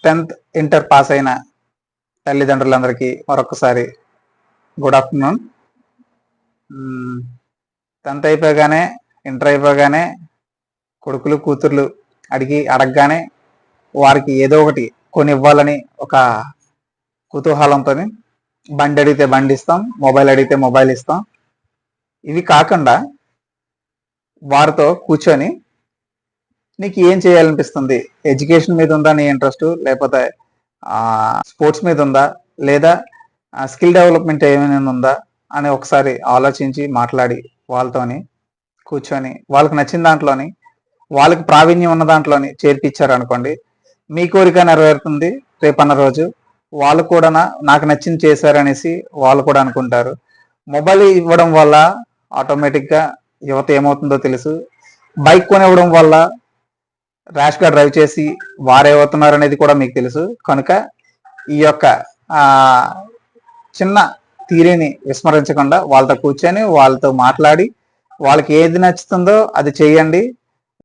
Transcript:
10th inter pass అయిన తల్లిదండ్రులందరికీ మరొకసారి good afternoon. 10th అయిపోగానే, ఇంటర్ అయిపోగానే కొడుకులు కూతుర్లు అడగగానే వారికి ఏదో ఒకటి కొని ఇవ్వాలని ఒక కుతూహలంతో బండి అడిగితే బండి ఇస్తాం, మొబైల్ అడిగితే మొబైల్ ఇస్తాం. ఇవి కాకుండా వారితో కూర్చొని నీకు ఏం చేయాలనిపిస్తుంది, ఎడ్యుకేషన్ మీద ఉందా నీ ఇంట్రెస్ట్, లేకపోతే స్పోర్ట్స్ మీద ఉందా, లేదా స్కిల్ డెవలప్మెంట్ ఏమైనా ఉందా అని ఒకసారి ఆలోచించి మాట్లాడి వాళ్ళతోని కూర్చొని వాళ్ళకి నచ్చిన దాంట్లోని, వాళ్ళకి ప్రావీణ్యం ఉన్న దాంట్లోని చేర్పించారనుకోండి, మీ కోరిక నెరవేరుతుంది. రేపన్న రోజు వాళ్ళు కూడా నాకు నచ్చింది చేశారనేసి వాళ్ళు కూడా అనుకుంటారు. మొబైల్ ఇవ్వడం వల్ల ఆటోమేటిక్గా యువత ఏమవుతుందో తెలుసు. బైక్ కొనివ్వడం వల్ల ర్యాష్గా డ్రైవ్ చేసి వారేమవుతున్నారు అనేది కూడా మీకు తెలుసు. కనుక ఈ యొక్క చిన్న థియరీని విస్మరించకుండా వాళ్ళతో కూర్చొని వాళ్ళతో మాట్లాడి వాళ్ళకి ఏది నచ్చుతుందో అది చేయండి.